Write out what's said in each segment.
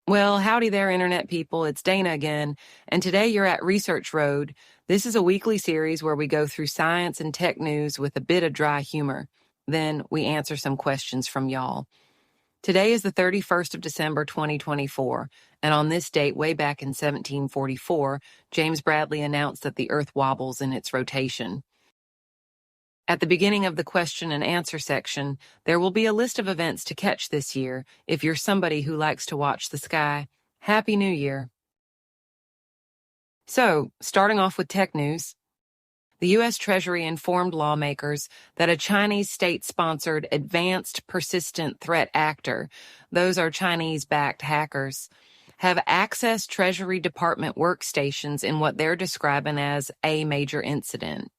Well, howdy there, Internet people. It's Dana again, and today you're at Research Road. This is a weekly series where we go through science and tech news with a bit of dry humor. Then we answer some questions from y'all. Today is the 31st of December, 2024, and on this date, way back in 1744, James Bradley announced that the Earth wobbles in its rotation. At the beginning of the question and answer section, there will be a list of events to catch this year if you're somebody who likes to watch the sky. Happy New Year. So, starting off with tech news, the U.S. Treasury informed lawmakers that a Chinese state-sponsored advanced persistent threat actor, those are Chinese-backed hackers, have accessed Treasury Department workstations in what they're describing as a major incident.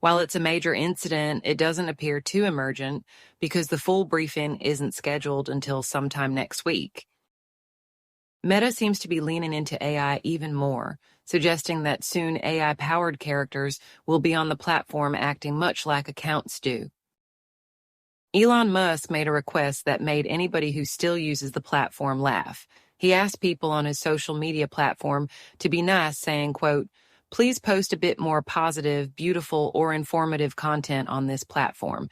While it's a major incident, it doesn't appear too emergent because the full briefing isn't scheduled until sometime next week. Meta seems to be leaning into AI even more, suggesting that soon AI-powered characters will be on the platform acting much like accounts do. Elon Musk made a request that made anybody who still uses the platform laugh. He asked people on his social media platform to be nice, saying, quote, "Please post a bit more positive, beautiful, or informative content on this platform."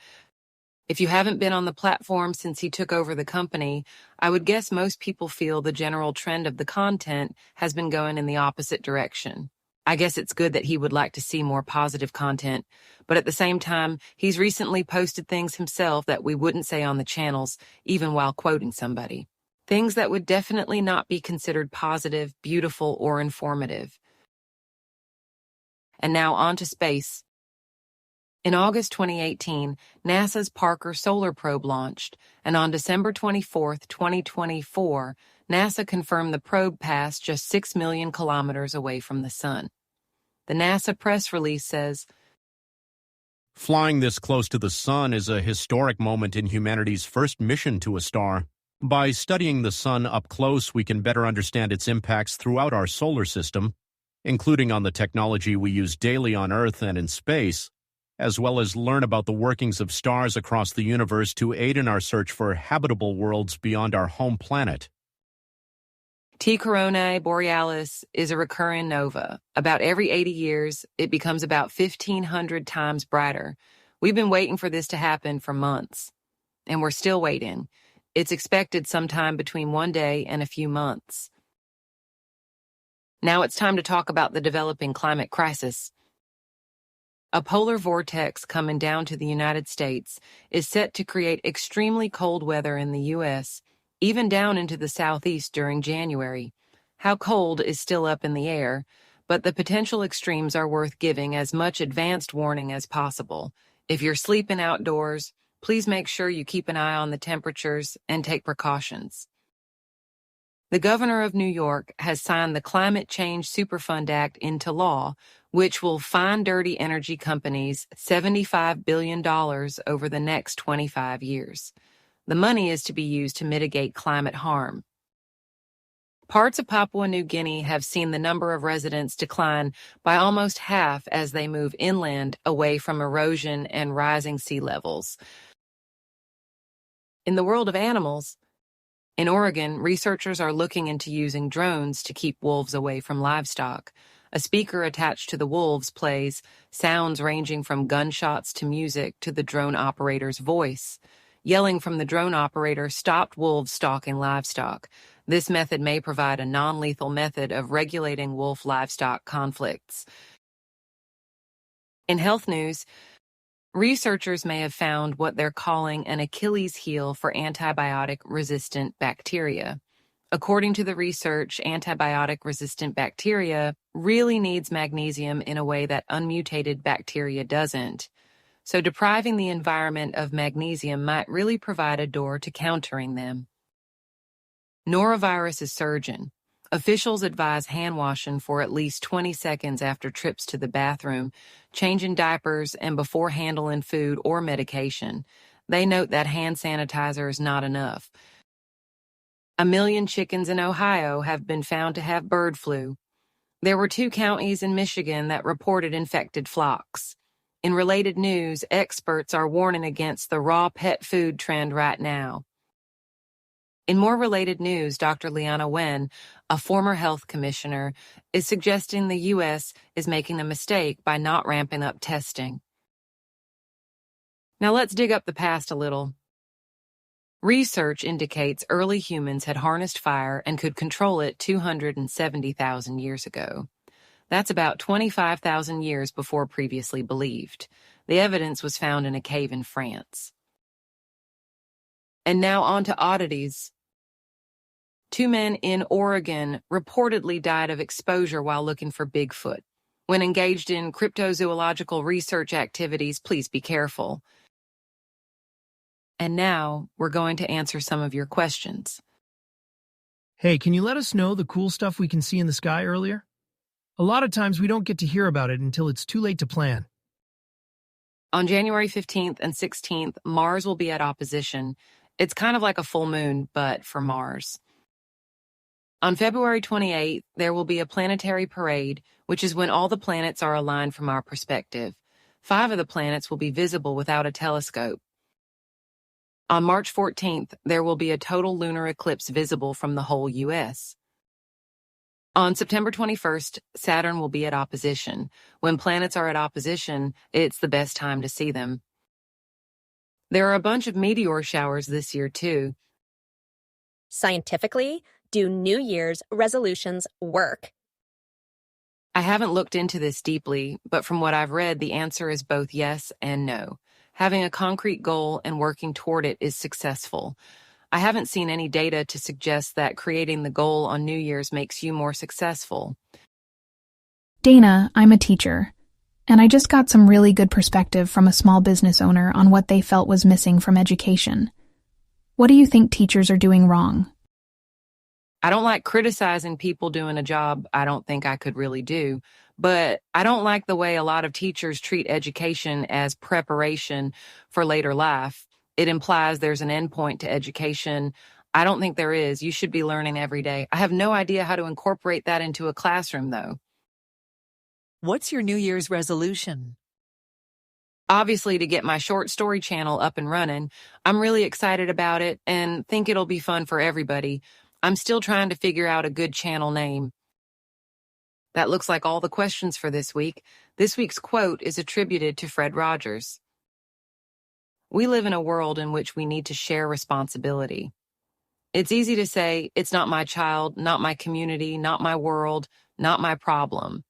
If you haven't been on the platform since he took over the company, I would guess most people feel the general trend of the content has been going in the opposite direction. I guess it's good that he would like to see more positive content, but at the same time, he's recently posted things himself that we wouldn't say on the channels, even while quoting somebody. Things that would definitely not be considered positive, beautiful, or informative. And now on to space. In August 2018, NASA's Parker Solar Probe launched, and on December 24, 2024, NASA confirmed the probe passed just 6 million kilometers away from the sun. The NASA press release says, "Flying this close to the sun is a historic moment in humanity's first mission to a star. By studying the sun up close, we can better understand its impacts throughout our solar system, including on the technology we use daily on Earth and in space, as well as learn about the workings of stars across the universe to aid in our search for habitable worlds beyond our home planet." T Coronae Borealis is a recurring nova. About every 80 years, it becomes about 1,500 times brighter. We've been waiting for this to happen for months, and we're still waiting. It's expected sometime between one day and a few months. Now it's time to talk about the developing climate crisis. A polar vortex coming down to the United States is set to create extremely cold weather in the U.S., even down into the southeast during January. How cold is still up in the air, but the potential extremes are worth giving as much advanced warning as possible. If you're sleeping outdoors, please make sure you keep an eye on the temperatures and take precautions. The governor of New York has signed the Climate Change Superfund Act into law, which will fine dirty energy companies $75 billion over the next 25 years. The money is to be used to mitigate climate harm. Parts of Papua New Guinea have seen the number of residents decline by almost half as they move inland away from erosion and rising sea levels. In the world of animals, in Oregon, researchers are looking into using drones to keep wolves away from livestock. A speaker attached to the wolves plays sounds ranging from gunshots to music to the drone operator's voice. Yelling from the drone operator stopped wolves stalking livestock. This method may provide a non-lethal method of regulating wolf-livestock conflicts. In health news, researchers may have found what they're calling an Achilles heel for antibiotic-resistant bacteria. According to the research, antibiotic-resistant bacteria really needs magnesium in a way that unmutated bacteria doesn't. So depriving the environment of magnesium might really provide a door to countering them. Norovirus is surging. Officials advise hand washing for at least 20 seconds after trips to the bathroom, changing diapers, and before handling food or medication. They note that hand sanitizer is not enough. 1 million chickens in Ohio have been found to have bird flu. There were 2 counties in Michigan that reported infected flocks. In related news, experts are warning against the raw pet food trend right now. In more related news, Dr. Liana Wen, a former health commissioner, is suggesting the U.S. is making a mistake by not ramping up testing. Now let's dig up the past a little. Research indicates early humans had harnessed fire and could control it 270,000 years ago. That's about 25,000 years before previously believed. The evidence was found in a cave in France. And now on to oddities. 2 men in Oregon reportedly died of exposure while looking for Bigfoot. When engaged in cryptozoological research activities, please be careful. And now we're going to answer some of your questions. Hey, can you let us know the cool stuff we can see in the sky earlier? A lot of times we don't get to hear about it until it's too late to plan. On January 15th and 16th, Mars will be at opposition. It's kind of like a full moon, but for Mars. On February 28th, there will be a planetary parade, which is when all the planets are aligned from our perspective. 5 of the planets will be visible without a telescope. On March 14th, there will be a total lunar eclipse visible from the whole U.S. On September 21st, Saturn will be at opposition. When planets are at opposition, it's the best time to see them. There are a bunch of meteor showers this year, too. Scientifically, do New Year's resolutions work? I haven't looked into this deeply, but from what I've read, the answer is both yes and no. Having a concrete goal and working toward it is successful. I haven't seen any data to suggest that creating the goal on New Year's makes you more successful. Dana, I'm a teacher, and I just got some really good perspective from a small business owner on what they felt was missing from education. What do you think teachers are doing wrong? I don't like criticizing people doing a job I don't think I could really do, but I don't like the way a lot of teachers treat education as preparation for later life. It implies there's an endpoint to education. I don't think there is. You should be learning every day. I have no idea how to incorporate that into a classroom, though. What's your New Year's resolution? Obviously, to get my short story channel up and running. I'm really excited about it and think it'll be fun for everybody. I'm still trying to figure out a good channel name. That looks like all the questions for this week. This week's quote is attributed to Fred Rogers. We live in a world in which we need to share responsibility. It's easy to say, it's not my child, not my community, not my world, not my problem.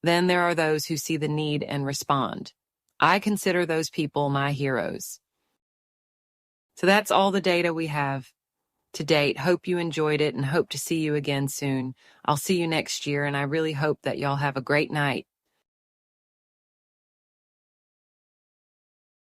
Then there are those who see the need and respond. I consider those people my heroes. So that's all the data we have to date. Hope you enjoyed it and hope to see you again soon. I'll see you next year, and I really hope that y'all have a great night.